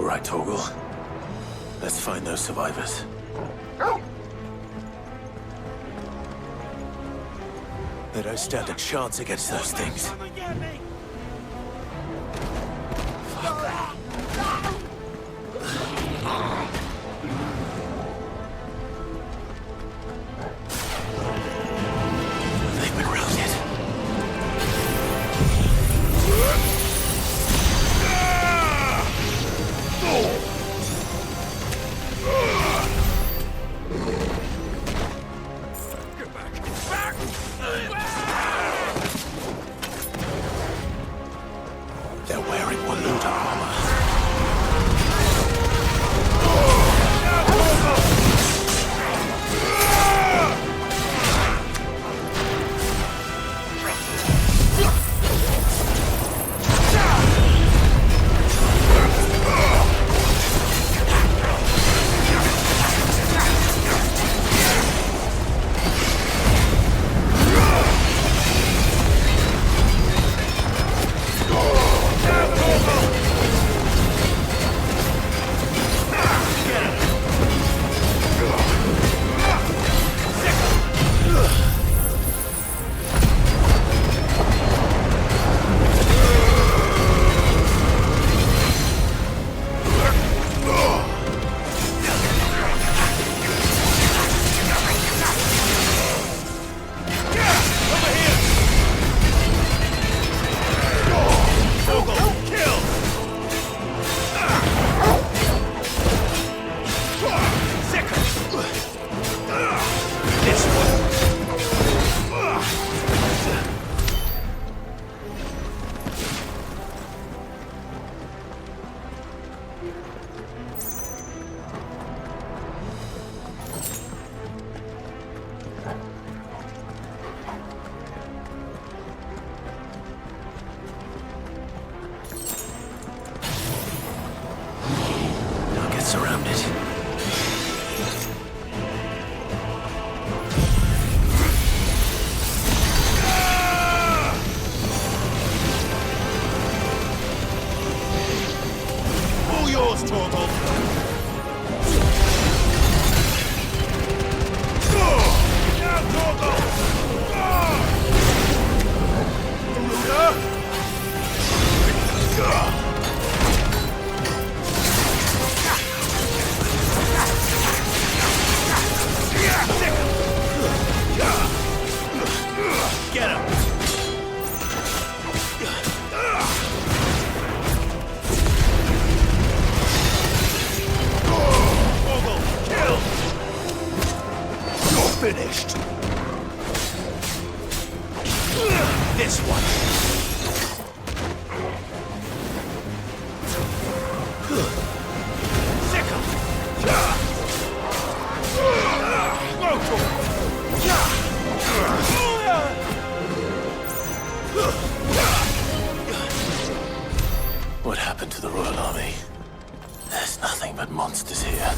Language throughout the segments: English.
All right, Torgal. Let's find those survivors. They don't stand a chance against those things. They've been routed. They're wearing Waluda armor. Surrounded. All yours, Torgal. Now, Torgal! Get him! Torgal, kill! You're finished! This one! Sick him! What happened to the Royal Army? There's nothing but monsters here.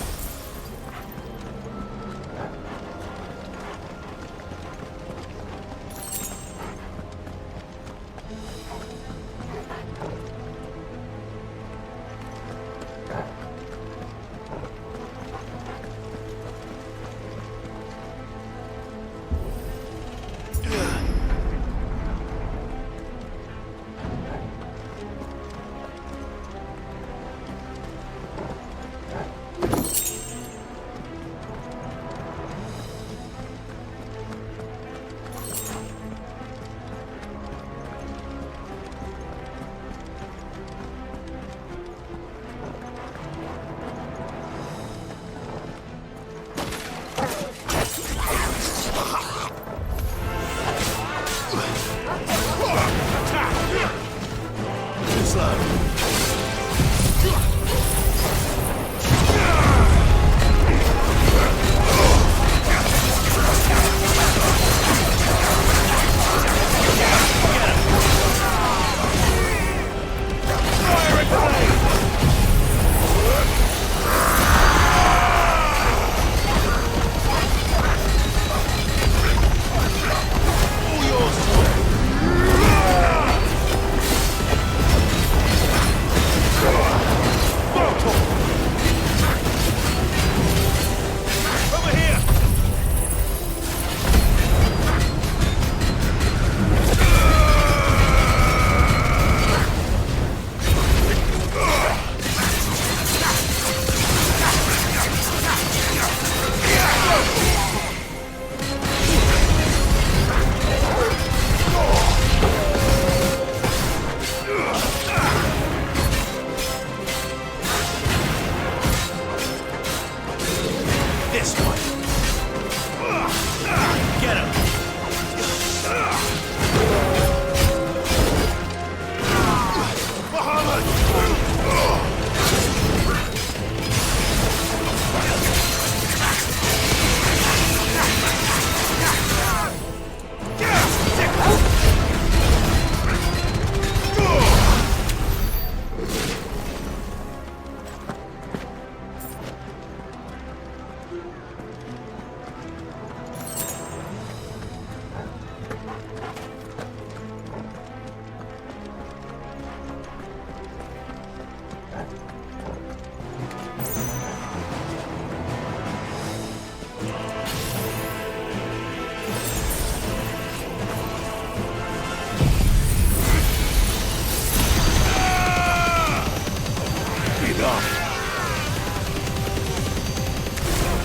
Enough!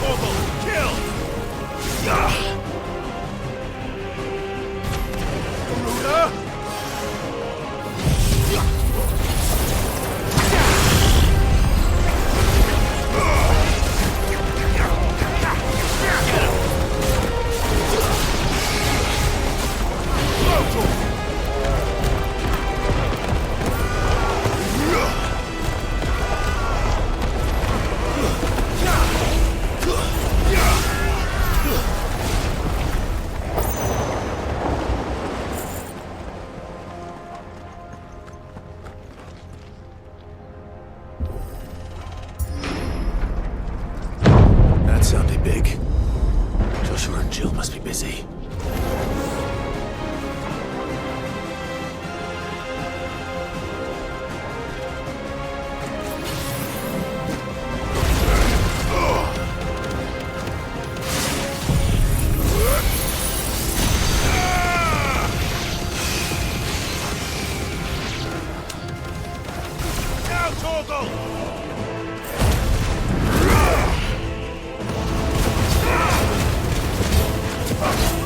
Orville, kill! Garuda! That sounded big. Joshua and Jill must be busy. Now, Torgal!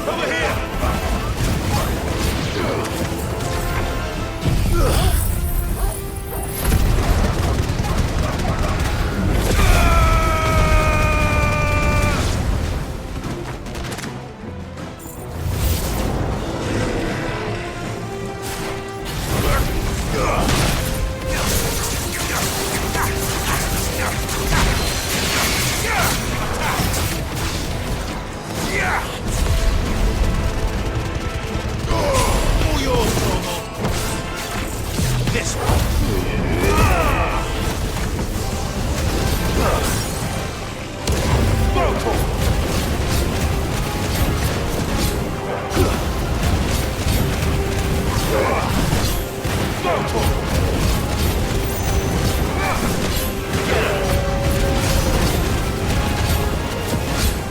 Over here! This one.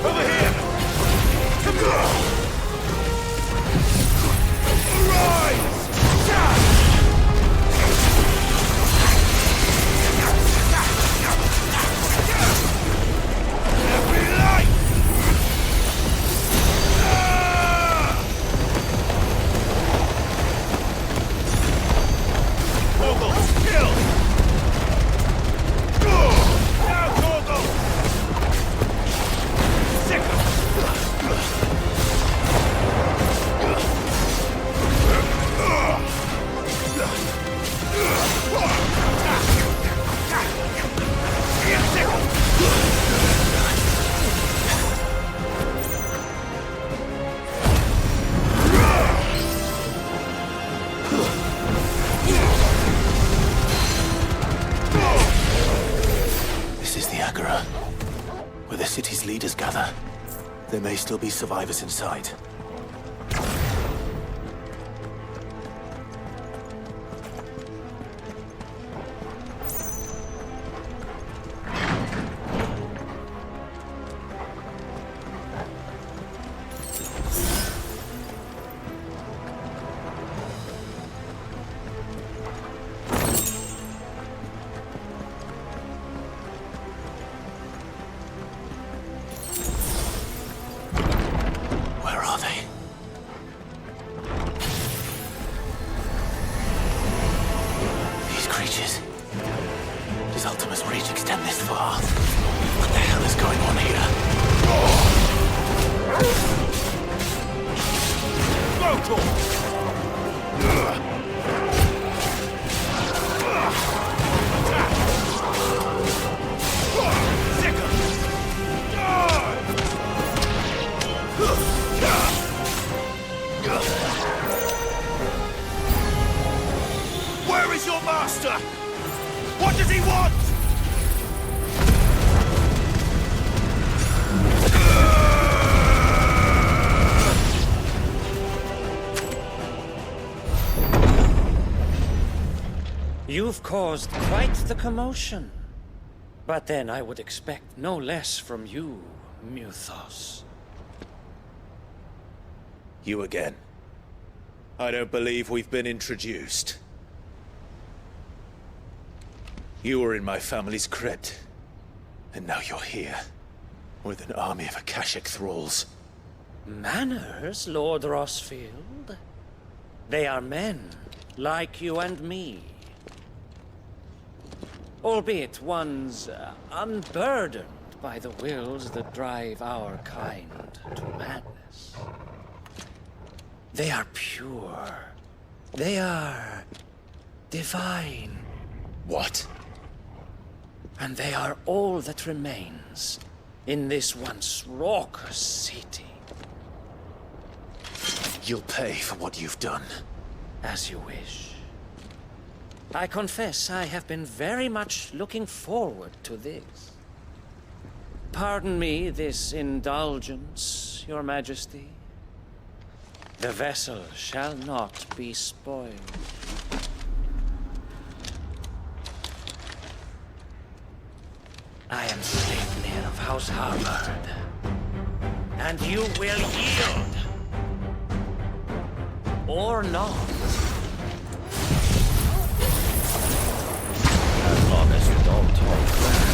Over here. Where the city's leaders gather. There may still be survivors inside. Does Ultima's reach extend this far? What the hell is going on here? Where is your master? What does he want? You've caused quite the commotion. But then I would expect no less from you, Muthos. You again. I don't believe we've been introduced. You were in my family's crypt. And now you're here. With an army of Akashic thralls. Manners, Lord Rossfield? They are men, like you and me. Albeit one's unburdened by the wills that drive our kind to madness. They are pure. They are divine. What? And they are all that remains in this once raucous city. You'll pay for what you've done. As you wish. I confess I have been very much looking forward to this. Pardon me this indulgence, Your Majesty. The vessel shall not be spoiled. I am Sleipnir of House Harvard. And you will yield. Or not. As long as you don't talk back.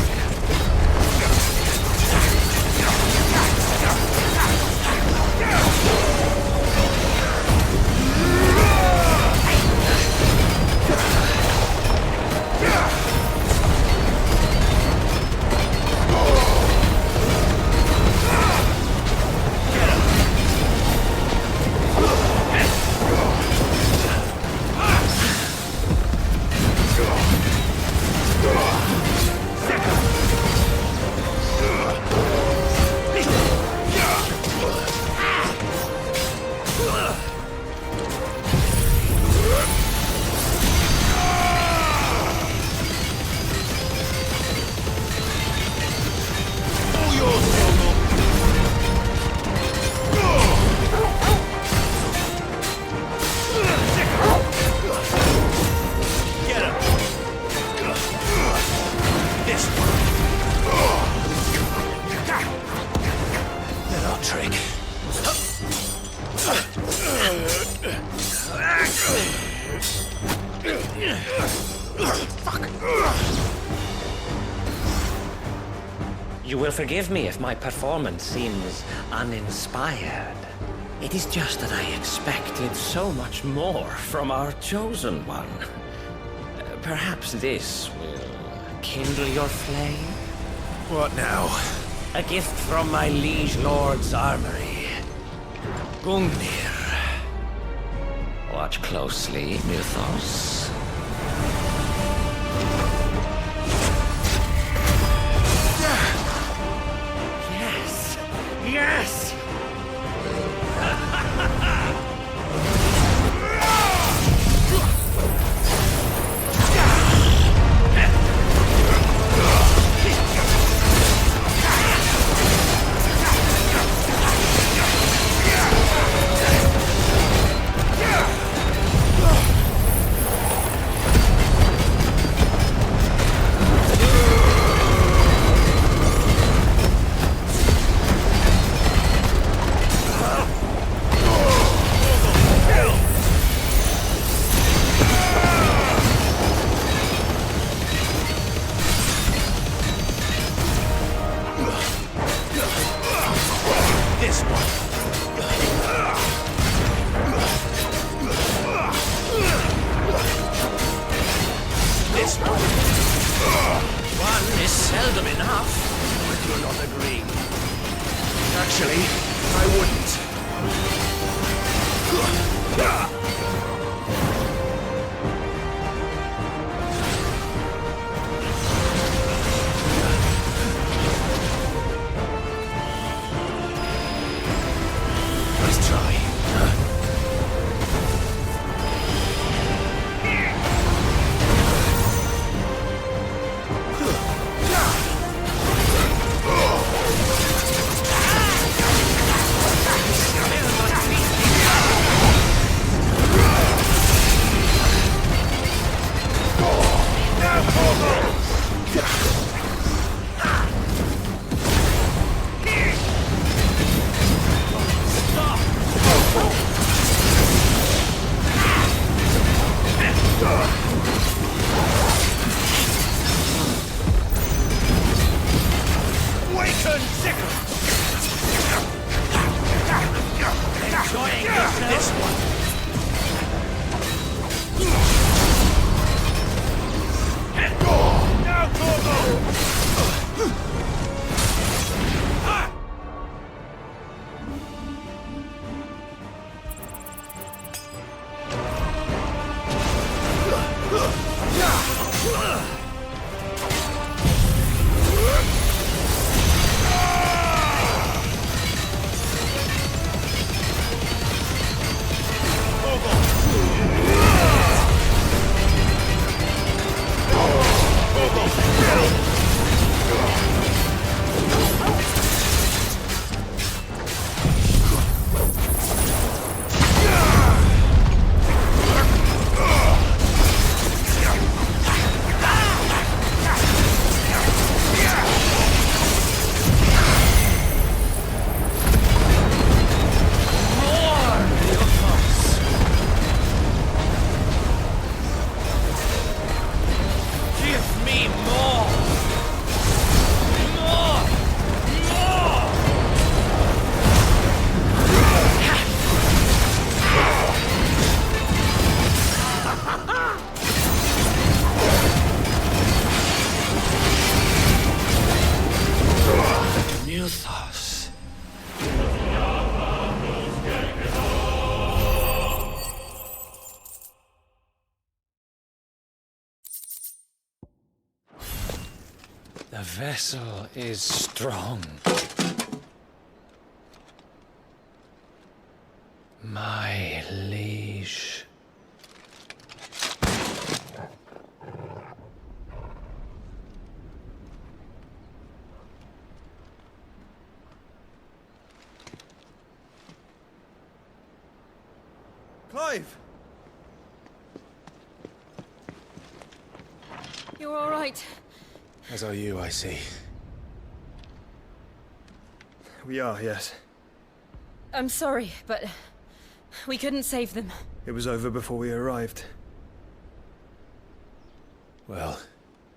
You will forgive me if my performance seems uninspired. It is just that I expected so much more from our chosen one. Perhaps this will kindle your flame? What now? A gift from my liege lord's armory. Gungnir. Watch closely, Mythos. Yes! Yes! One is seldom enough. Would you not agree? Actually, I wouldn't. Let's try. burn sickle! Enjoying yourself? This one! Now, Corvo! The vessel is strong. My liege. Clive! You're all right. As are you, I see. We are, yes. I'm sorry, but we couldn't save them. It was over before we arrived. Well,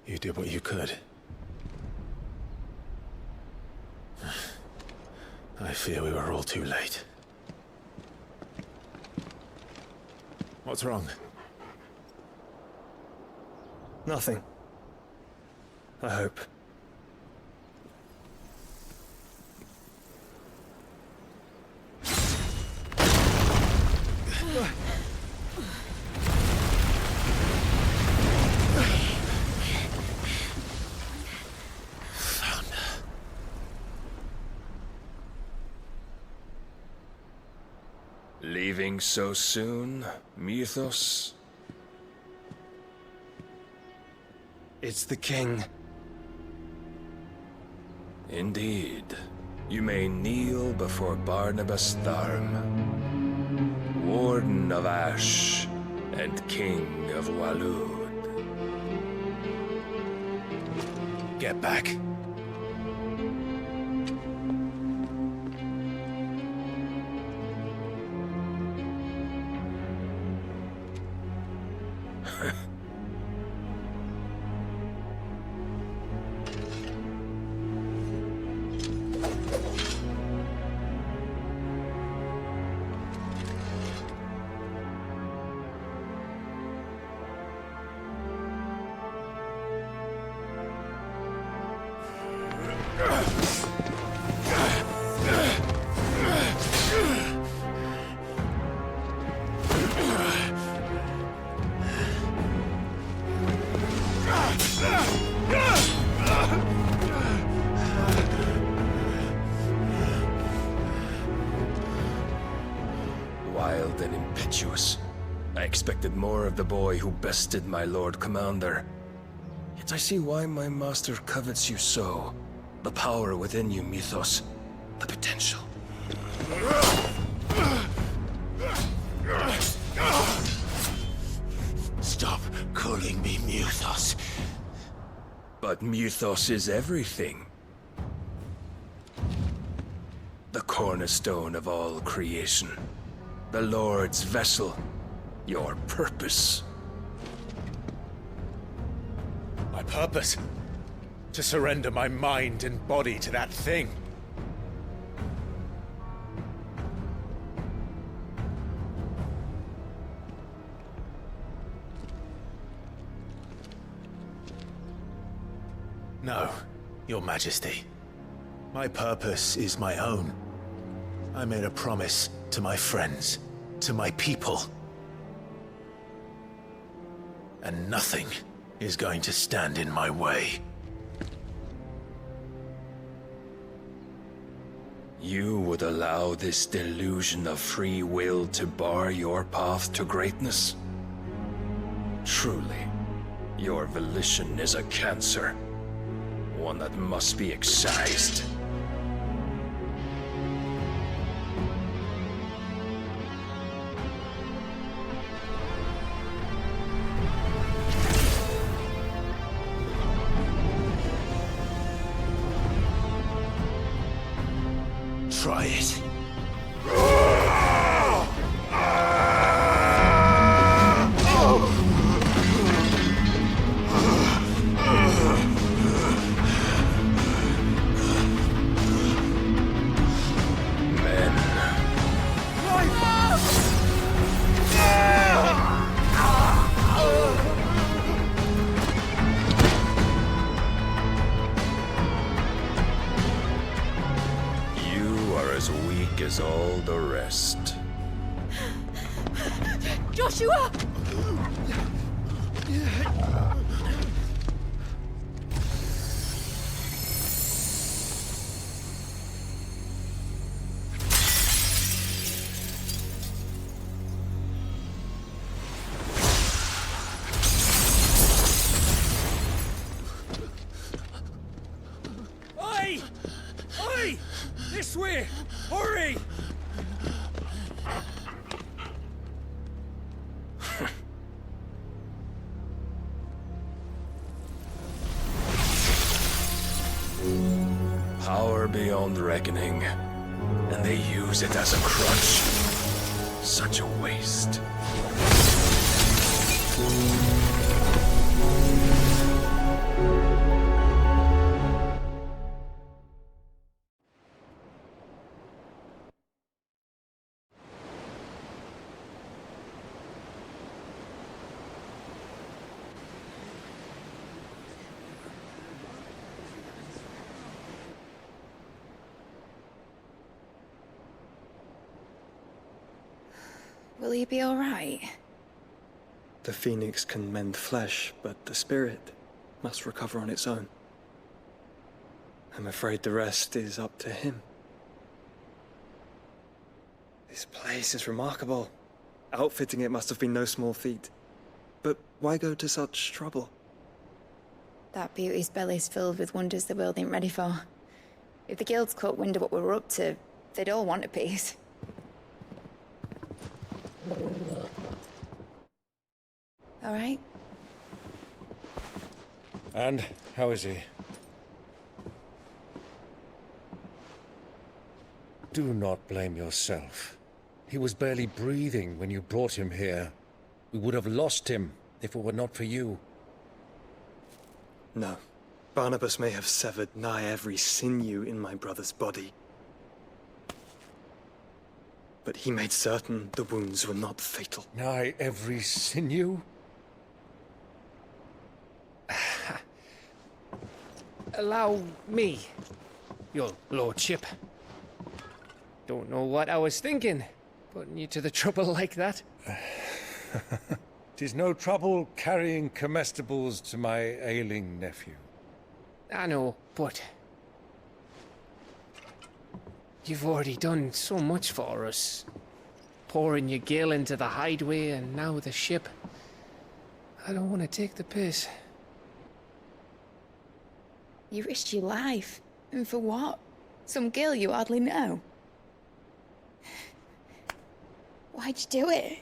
you did what you could. I fear we were all too late. What's wrong? Nothing. I hope. Leaving so soon, Mythos? It's the king. Indeed. You may kneel before Barnabas Tharm, Warden of Ash and King of Waloed. Get back. Wild and impetuous. I expected more of the boy who bested my Lord Commander. Yet I see why my master covets you so. The power within you, Mythos. The potential. Stop calling me Mythos. But Mythos is everything. The cornerstone of all creation. The Lord's vessel. Your purpose. My purpose? To surrender my mind and body to that thing. No, Your Majesty. My purpose is my own. I made a promise to my friends, to my people. And nothing is going to stand in my way. You would allow this delusion of free will to bar your path to greatness? Truly, your volition is a cancer. One that must be excised. Try it. As weak as all the rest. Joshua! Oi! Oi! This way! Hurry! Power beyond reckoning, and they use it as a crutch. Such a waste. Will he be all right? The phoenix can mend flesh, but the spirit must recover on its own. I'm afraid the rest is up to him. This place is remarkable. Outfitting it must have been no small feat. But why go to such trouble? That beauty's belly's filled with wonders the world ain't ready for. If the guilds caught wind of what we were up to, they'd all want a piece. All right? And how is he? Do not blame yourself. He was barely breathing when you brought him here. We would have lost him if it were not for you. No. Barnabas may have severed nigh every sinew in my brother's body. But he made certain the wounds were not fatal. Nigh every sinew? Allow me, your lordship. Don't know what I was thinking, putting you to the trouble like that. 'Tis no trouble carrying comestibles to my ailing nephew. I know, but you've already done so much for us. Pouring your gil into the hideaway and now the ship. I don't want to take the piss. You risked your life. And for what? Some girl you hardly know. Why'd you do it?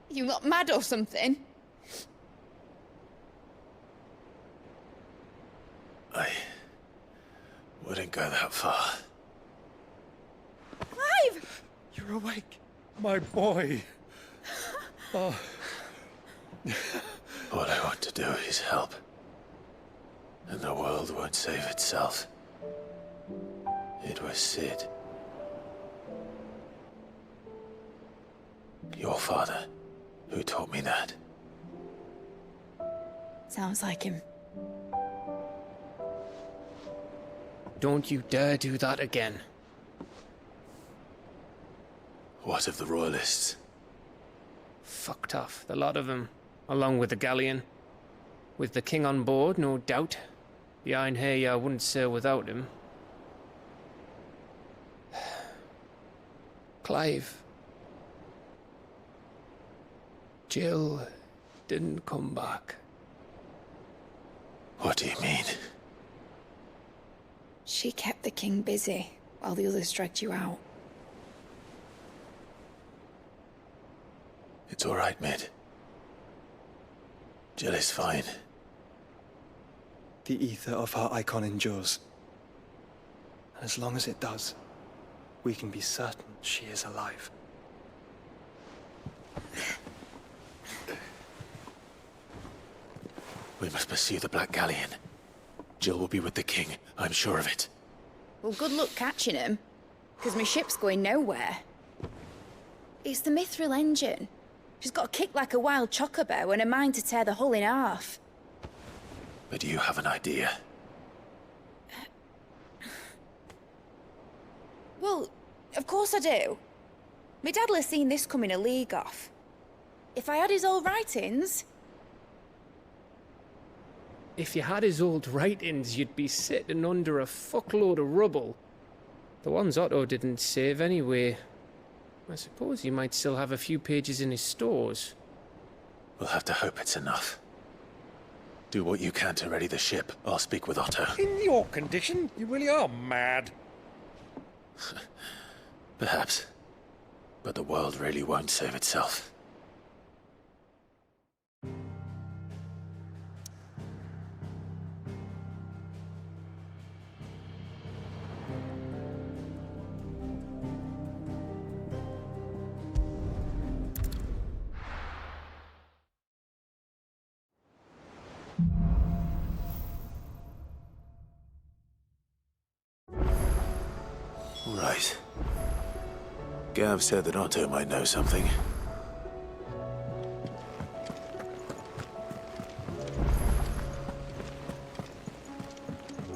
You got mad or something? I wouldn't go that far. Clive! You're awake, my boy. Oh. All I want to do is help. And the world won't save itself. It was Sid. Your father, who taught me that. Sounds like him. Don't you dare do that again. What of the Royalists? Fucked off, the lot of them, along with the galleon. With the king on board, no doubt. The Iron Hair wouldn't sail without him. Clive. Jill didn't come back. What do you mean? She kept the king busy while the others dragged you out. It's all right, Mid. Jill is fine. The ether of her icon endures. And as long as it does, we can be certain she is alive. We must pursue the Black Galleon. Jill will be with the king, I'm sure of it. Well, good luck catching him, because my ship's going nowhere. It's the Mithril engine. She's got a kick like a wild chocobo and a mind to tear the hull in half. But you have an idea. Well, of course I do. My dad'll have seen this coming a league off. If I had his old writings... If you had his old writings, you'd be sitting under a fuckload of rubble. The ones Otto didn't save anyway. I suppose he might still have a few pages in his stores. We'll have to hope it's enough. Do what you can to ready the ship. I'll speak with Otto. In your condition, you really are mad. Perhaps. But the world really won't save itself. Right. Gav said that Otto might know something.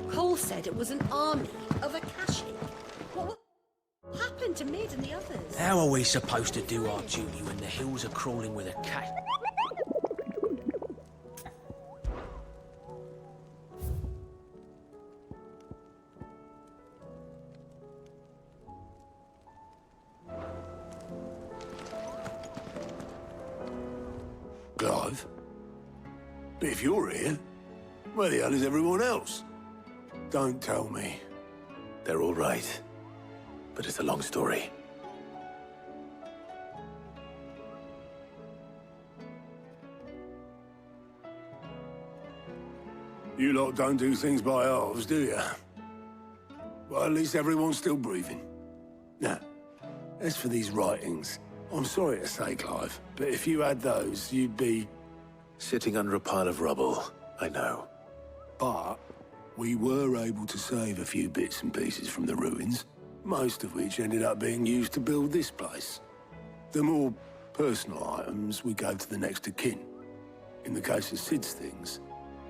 Cole said it was an army of Akashi. What happened to Mid and the others? How are we supposed to do our duty when the hills are crawling with a cat? Clive? But if you're here, where the hell is everyone else? Don't tell me. They're all right. But it's a long story. You lot don't do things by halves, do you? Well, at least everyone's still breathing. Now, as for these writings, I'm sorry to say, Clive, but if you had those, you'd be... Sitting under a pile of rubble, I know. But we were able to save a few bits and pieces from the ruins, most of which ended up being used to build this place. The more personal items we gave to the next of kin. In the case of Sid's things,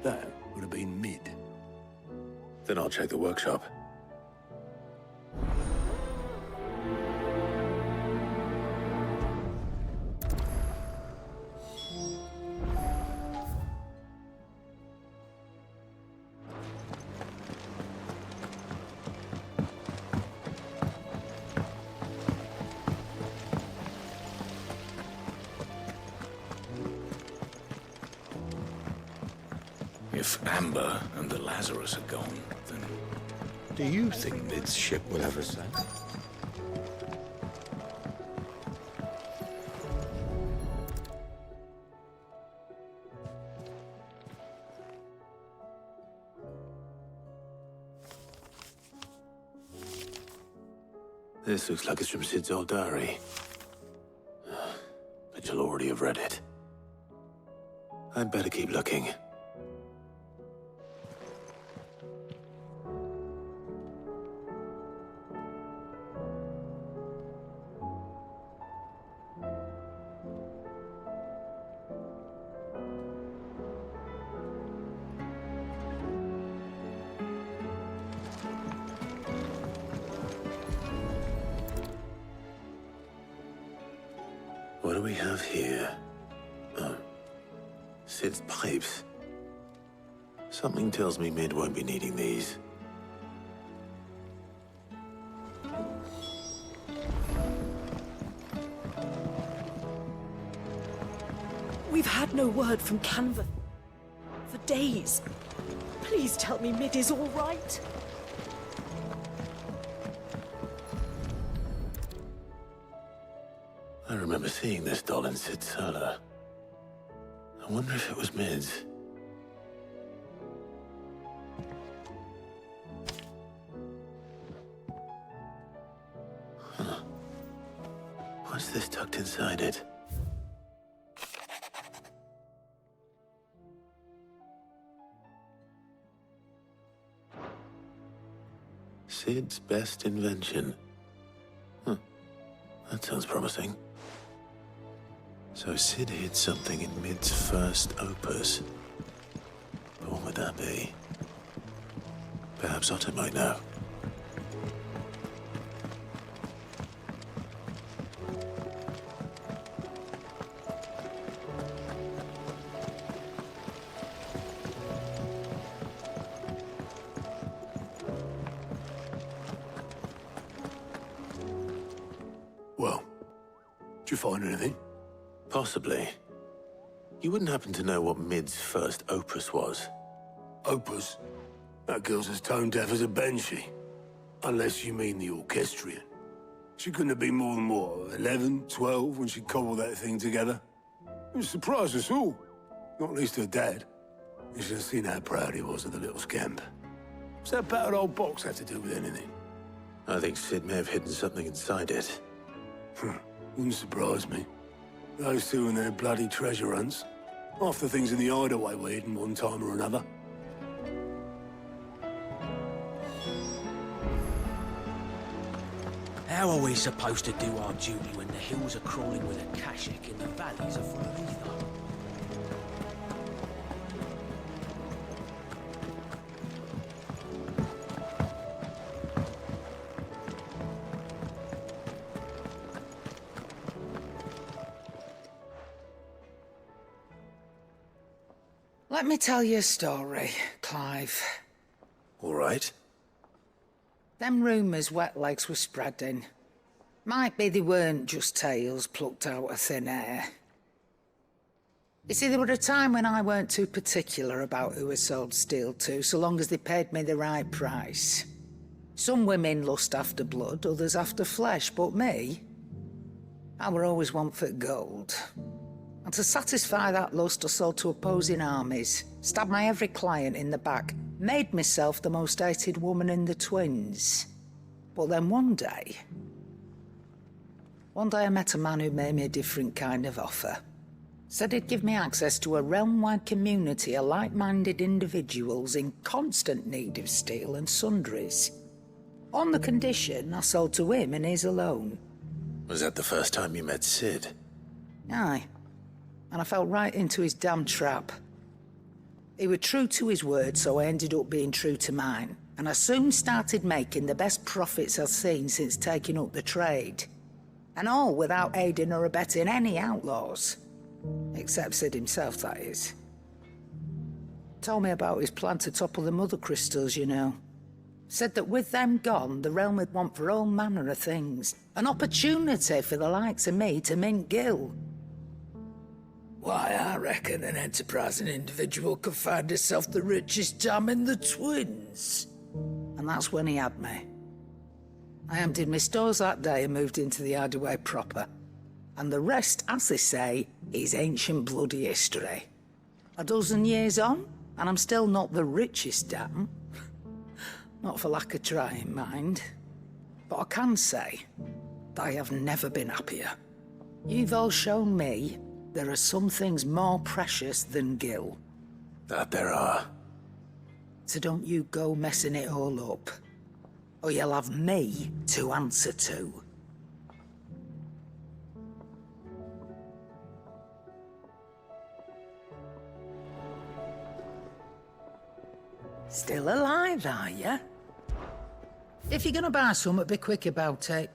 that would have been Mid. Then I'll check the workshop. If Amber and the Lazarus are gone, then... Do you think Mid's ship will ever sail? This looks like it's from Sid's old diary. But you'll already have read it. I'd better keep looking. what do we have here? Oh. Sid's pipes. Something tells me Mid won't be needing these. We've had no word from Canva for days. Please tell me Mid is all right. I remember seeing this doll in Sid's cellar. I wonder if it was Mid's. Huh. What's this tucked inside it? Sid's best invention. Huh. That sounds promising. So Sid hid something in Mid's first opus. But what would that be? Perhaps Otto might know. Well, did you find anything? Possibly. You wouldn't happen to know what Mid's first opus was? Opus? That girl's as tone deaf as a banshee. Unless you mean the orchestrion. She couldn't have been more than, what, 11, 12 when she cobbled that thing together? It surprised us all. Not least her dad. You should have seen how proud he was of the little scamp. What's that battered old box have to do with anything? I think Sid may have hidden something inside it. Wouldn't surprise me. Those two and their bloody treasure hunts. Half the things in the hideaway were hidden one time or another. How are we supposed to do our duty when the hills are crawling with a Kashik and the valleys are full of ether? Let me tell you a story, Clive. All right. Them rumours wet legs were spreading. Might be they weren't just tales plucked out of thin air. You see, there were a time when I weren't too particular about who I sold steel to, so long as they paid me the right price. Some women lust after blood, others after flesh, but me, I were always one for gold. And to satisfy that lust, I sold to opposing armies, stabbed my every client in the back, made myself the most hated woman in the twins. But then one day I met a man who made me a different kind of offer. Said he'd give me access to a realm-wide community of like-minded individuals in constant need of steel and sundries. On the condition I sold to him and his alone. Was that the first time you met Sid? Aye. And I fell right into his damn trap. He was true to his word, so I ended up being true to mine. And I soon started making the best profits I've seen since taking up the trade. And all without aiding or abetting any outlaws. Except Sid himself, that is. Told me about his plan to topple the mother crystals, you know. Said that with them gone, the realm would want for all manner of things. An opportunity for the likes of me to mint gil. Why, I reckon an enterprising individual could find himself the richest dam in the twins. And that's when he had me. I emptied my stores that day and moved into the hideaway proper. And the rest, as they say, is ancient bloody history. A dozen years on, and I'm still not the richest dam. Not for lack of trying, mind. But I can say that I have never been happier. You've all shown me there are some things more precious than gil. That there are. So don't you go messing it all up, or you'll have me to answer to. Still alive, are you? If you're gonna buy something, be quick about it.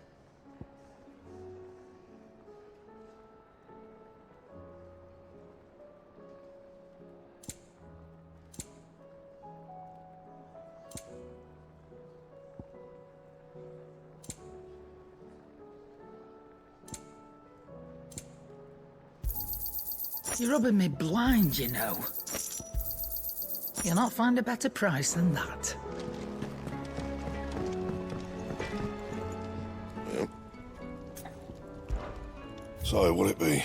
You're rubbing me blind, you know. You'll not find a better price than that. Yep. So, what'll it be?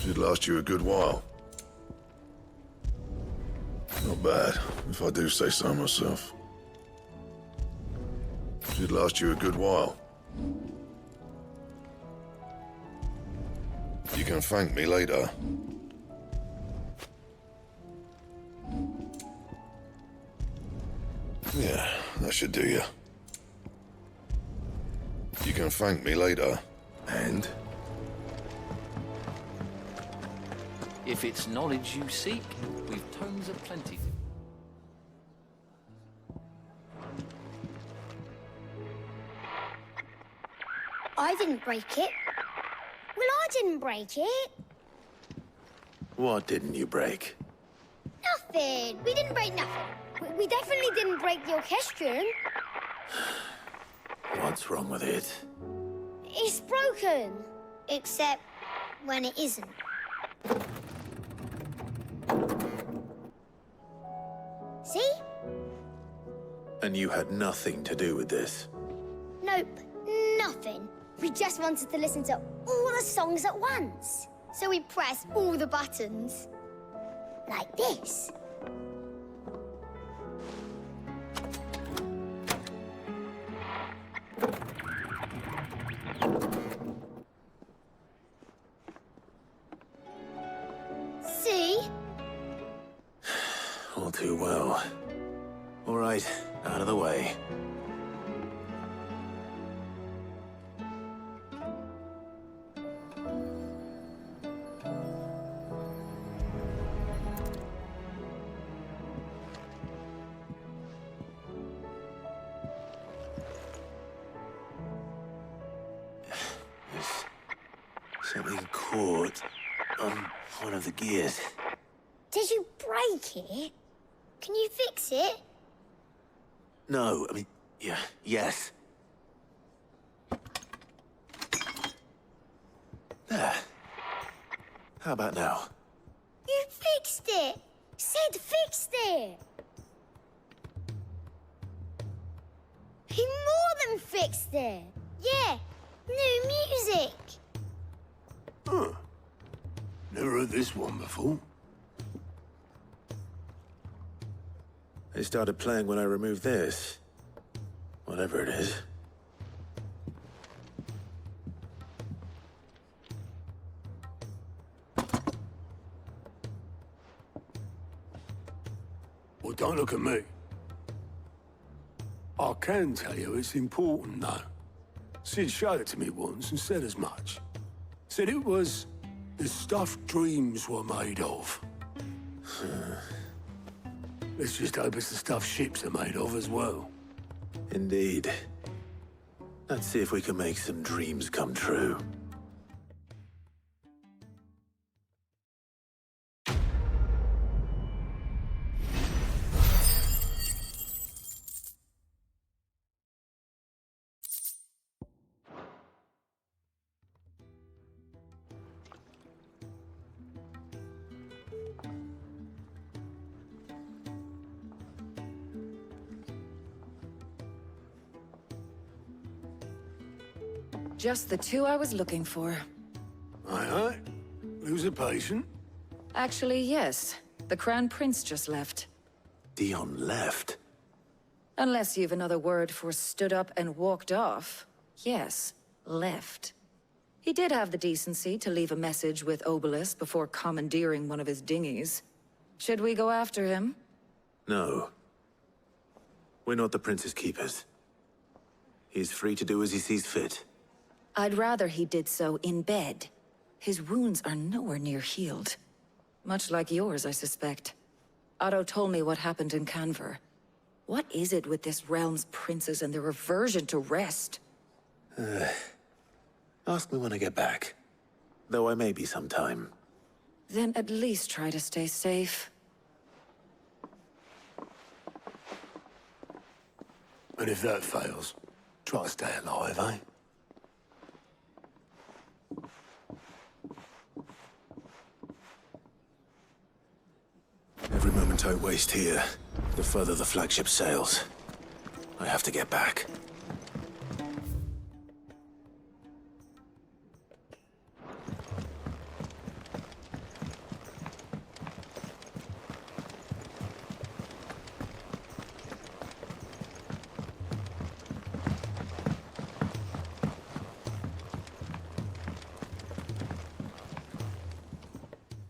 Should last you a good while. Not bad, if I do say so myself. Should last you a good while. You can thank me later. Yeah, that should do you. You can thank me later. And? If it's knowledge you seek, we've tomes of plenty. I didn't break it. Well, I didn't break it. What didn't you break? Nothing. We didn't break nothing. We definitely didn't break the orchestrion. What's wrong with it? It's broken. Except when it isn't. See? And you had nothing to do with this? Nope, nothing. We just wanted to listen to all the songs at once. So we pressed all the buttons. Like this. See? All too well. All right, out of the way. There's something caught on one of the gears. Did you break it? Can you fix it? No, I mean, yes. There. How about now? You fixed it! Sid fixed it! He more than fixed it! Yeah, new music! Huh. Never heard this one before. They started playing when I removed this. Whatever it is. Well, don't look at me. I can tell you it's important, though. Sid showed it to me once and said as much. Said it was the stuff dreams were made of. Let's just hope it's the stuff ships are made of as well. Indeed. Let's see if we can make some dreams come true. Just the two I was looking for. Aye, aye. Lose a patient? Actually, yes. The Crown Prince just left. Dion left? Unless you've another word for stood up and walked off. Yes, left. He did have the decency to leave a message with Obelisk before commandeering one of his dinghies. Should we go after him? No. We're not the Prince's keepers. He's free to do as he sees fit. I'd rather he did so in bed. His wounds are nowhere near healed. Much like yours, I suspect. Otto told me what happened in Canver. What is it with this realm's princes and their aversion to rest? Ask me when I get back. Though I may be sometime. Then at least try to stay safe. And if that fails, try to stay alive, eh? Every moment I waste here, the further the flagship sails. I have to get back.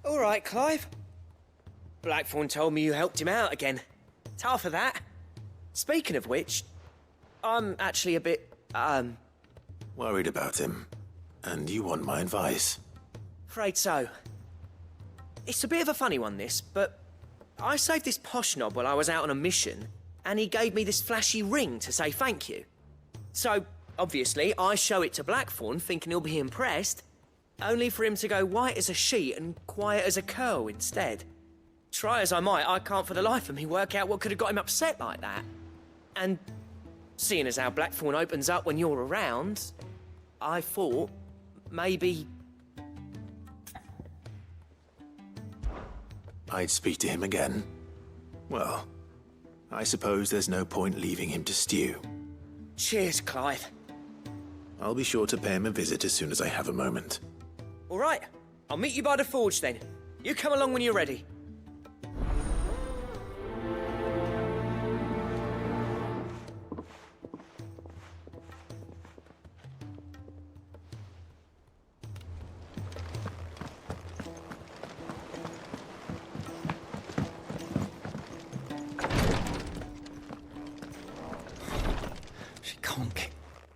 All right, Clive. Blackthorn told me you helped him out again. Tough for that. Speaking of which, I'm actually a bit, Worried about him. And you want my advice? afraid so. It's a bit of a funny one, this, but I saved this posh knob while I was out on a mission, and he gave me this flashy ring to say thank you. So, obviously, I show it to Blackthorn, thinking he'll be impressed, only for him to go white as a sheet and quiet as a curl instead. Try as I might, I can't for the life of me work out what could have got him upset like that. And seeing as how Blackthorn opens up when you're around, I thought maybe I'd speak to him again. Well, I suppose there's no point leaving him to stew. Cheers, Clive. I'll be sure to pay him a visit as soon as I have a moment. All right, I'll meet you by the forge then. You come along when you're ready.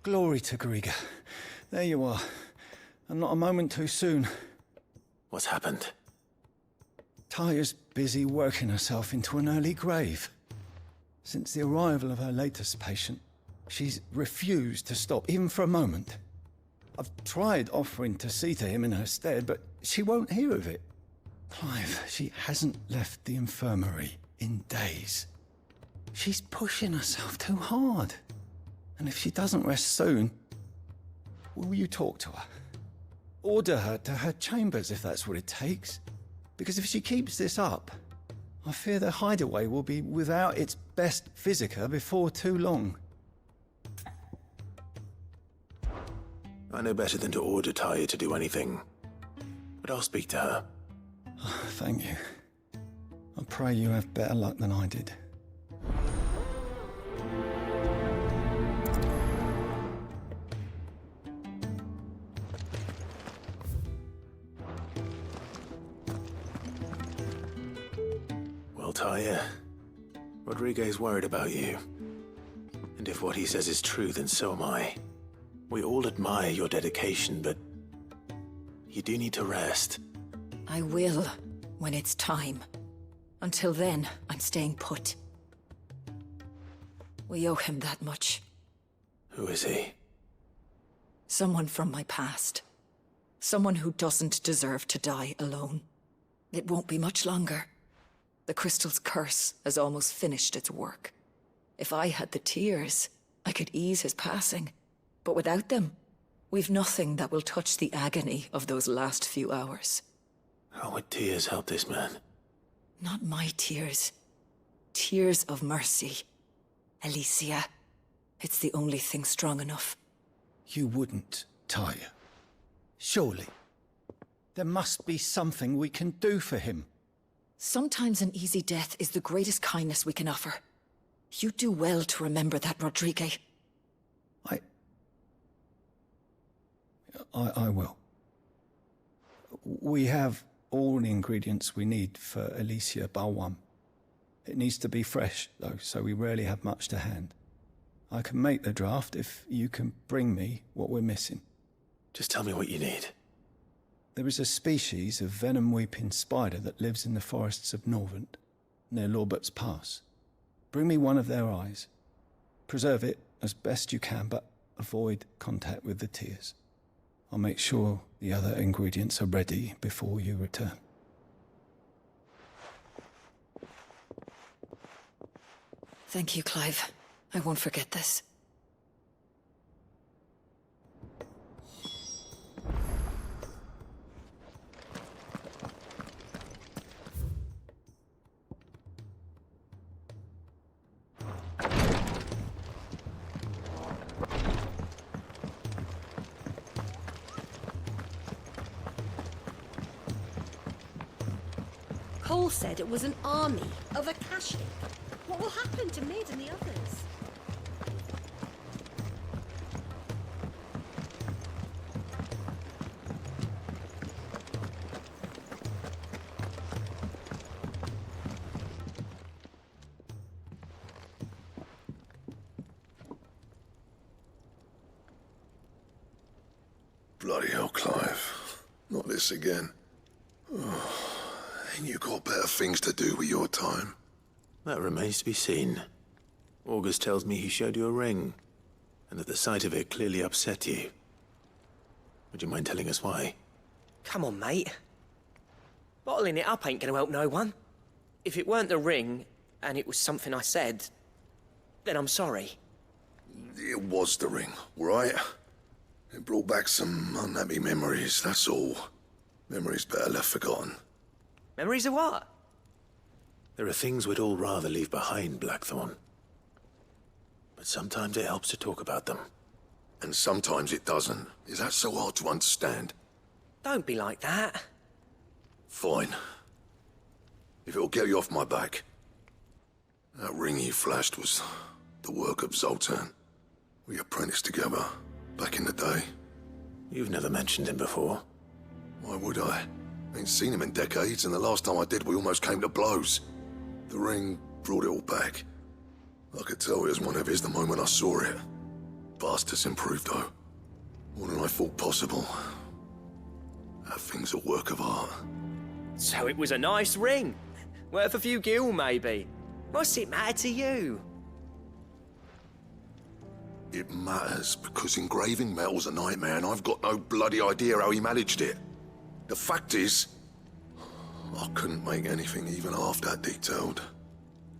Glory to Griga. There you are. And not a moment too soon. What's happened? Taya's busy working herself into an early grave. Since the arrival of her latest patient, she's refused to stop, even for a moment. I've tried offering to see to him in her stead, but she won't hear of it. Clive, she hasn't left the infirmary in days. She's pushing herself too hard. And if she doesn't rest soon, will you talk to her? Order her to her chambers if that's what it takes. Because if she keeps this up, I fear the hideaway will be without its best physica before too long. I know better than to order Taya to do anything. But I'll speak to her. Thank you. I pray you have better luck than I did. Taya, Rodriguez worried about you. And if what he says is true, then so am I. We all admire your dedication, but you do need to rest. I will, when it's time. Until then, I'm staying put. We owe him that much. Who is he? Someone from my past. Someone who doesn't deserve to die alone. It won't be much longer. The crystal's curse has almost finished its work. If I had the tears, I could ease his passing. But without them, we've nothing that will touch the agony of those last few hours. How would tears help this man? Not my tears. Tears of mercy. Alicia, it's the only thing strong enough. You wouldn't, Taya. Surely. There must be something we can do for him. Sometimes an easy death is the greatest kindness we can offer. You do well to remember that, Rodrigue. I will. We have all the ingredients we need for Alicia Balwam. It needs to be fresh, though, so we rarely have much to hand. I can make the draft if you can bring me what we're missing. Just tell me what you need. There is a species of venom-weeping spider that lives in the forests of Norvent, near Lorbert's Pass. Bring me one of their eyes. Preserve it as best you can, but avoid contact with the tears. I'll make sure the other ingredients are ready before you return. Thank you, Clive. I won't forget this. Cole said it was an army of Akashic. What will happen to Mid and the others? Bloody hell, Clive. Not this again. Ain't you got better things to do with your time? That remains to be seen. August tells me he showed you a ring, and that the sight of it clearly upset you. Would you mind telling us why? Come on, mate. Bottling it up ain't gonna help no one. If it weren't the ring, and it was something I said, then I'm sorry. It was the ring, right? It brought back some unhappy memories, that's all. Memories better left forgotten. Memories of what? There are things we'd all rather leave behind, Blackthorn. But sometimes it helps to talk about them. And sometimes it doesn't. Is that so hard to understand? Don't be like that. Fine. If it'll get you off my back. That ring you flashed was the work of Zoltan. We apprenticed together, back in the day. You've never mentioned him before. Why would I? Ain't seen him in decades, and the last time I did, we almost came to blows. The ring brought it all back. I could tell it was one of his the moment I saw it. Bastard's improved, though. More than I thought possible. That thing's a work of art. So it was a nice ring. Worth a few gil, maybe. What's it matter to you? It matters because engraving metal's a nightmare, and I've got no bloody idea how he managed it. The fact is, I couldn't make anything even half that detailed.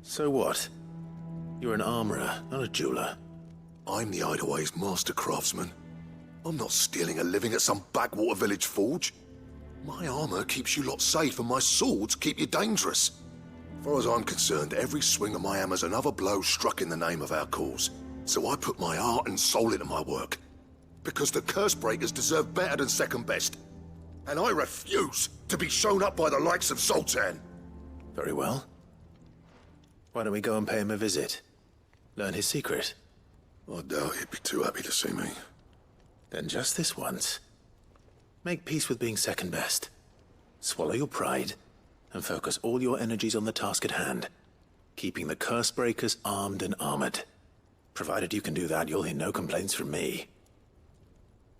So what? You're an armorer, not a jeweler. I'm the Idaway's master craftsman. I'm not stealing a living at some backwater village forge. My armor keeps you lot safe, and my swords keep you dangerous. As far as I'm concerned, every swing of my hammer's another blow struck in the name of our cause. So I put my heart and soul into my work. Because the curse breakers deserve better than second best. And I refuse to be shown up by the likes of Zoltan. Very well. Why don't we go and pay him a visit? Learn his secret. I doubt he'd be too happy to see me. Then just this once. Make peace with being second best. Swallow your pride, and focus all your energies on the task at hand. Keeping the curse breakers armed and armored. Provided you can do that, you'll hear no complaints from me.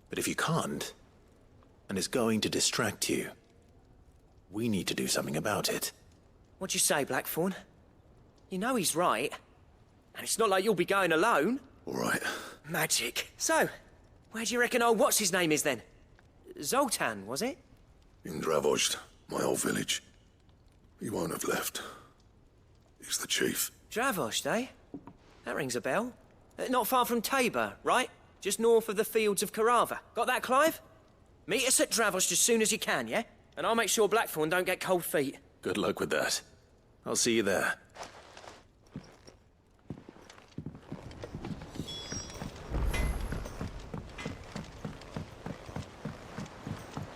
But if you can't, and it's going to distract you, we need to do something about it. What'd you say, Blackthorn? You know he's right. And it's not like you'll be going alone. All right. Magic. So, where do you reckon old what's-his-name is then? Zoltan, was it? In Dravozd, my old village. He won't have left. He's the chief. Dravozd, eh? That rings a bell. Not far from Tabor, right? Just north of the fields of Carava. Got that, Clive? Meet us at Dravozd as soon as you can, yeah? And I'll make sure Blackthorn don't get cold feet. Good luck with that. I'll see you there.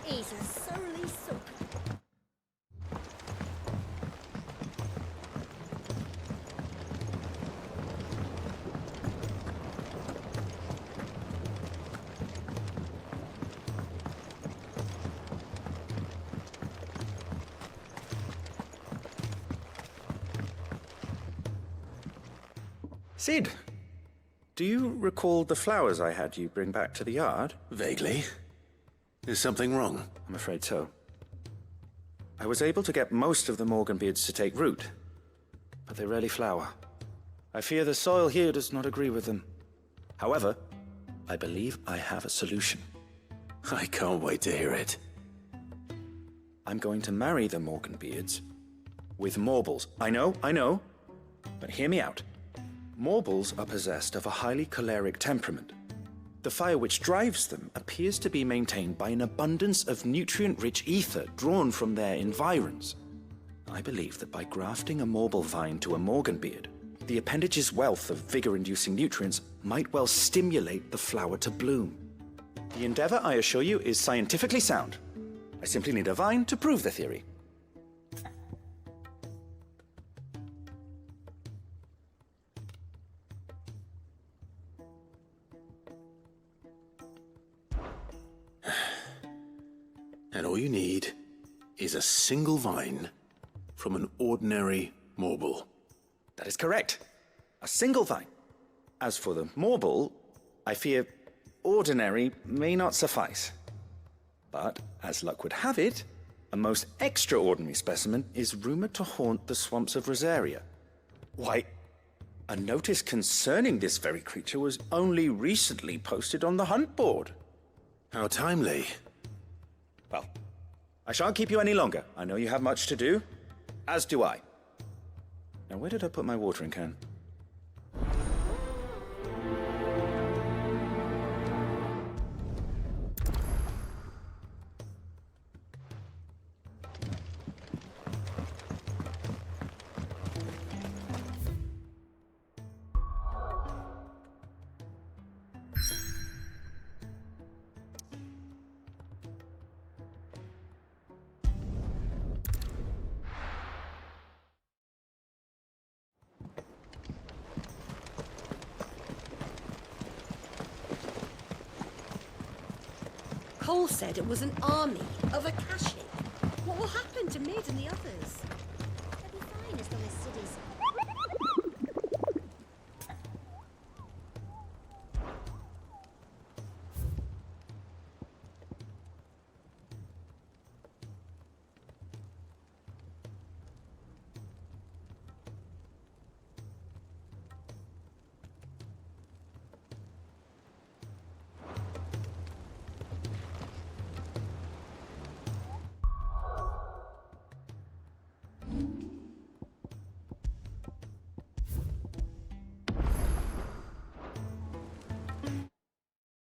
He's a surly sook. Sid, do you recall the flowers I had you bring back to the yard? Vaguely. Is something wrong? I'm afraid so. I was able to get most of the Morganbeards to take root, but they rarely flower. I fear the soil here does not agree with them. However, I believe I have a solution. I can't wait to hear it. I'm going to marry the Morganbeards with Morbles. I know, but hear me out. Morbles are possessed of a highly choleric temperament. The fire which drives them appears to be maintained by an abundance of nutrient-rich ether drawn from their environs. I believe that by grafting a Morble vine to a Morganbeard, the appendage's wealth of vigor-inducing nutrients might well stimulate the flower to bloom. The endeavor, I assure you, is scientifically sound. I simply need a vine to prove the theory. And all you need is a single vine from an ordinary Morble. That is correct. A single vine. As for the Morble, I fear ordinary may not suffice. But, as luck would have it, a most extraordinary specimen is rumored to haunt the swamps of Rosaria. Why, a notice concerning this very creature was only recently posted on the hunt board. How timely. Well, I shan't keep you any longer. I know you have much to do, as do I. Now, where did I put my watering can? Cole said it was an army of Akashic. What will happen to Mid and the others? They'll be fine as long as Cid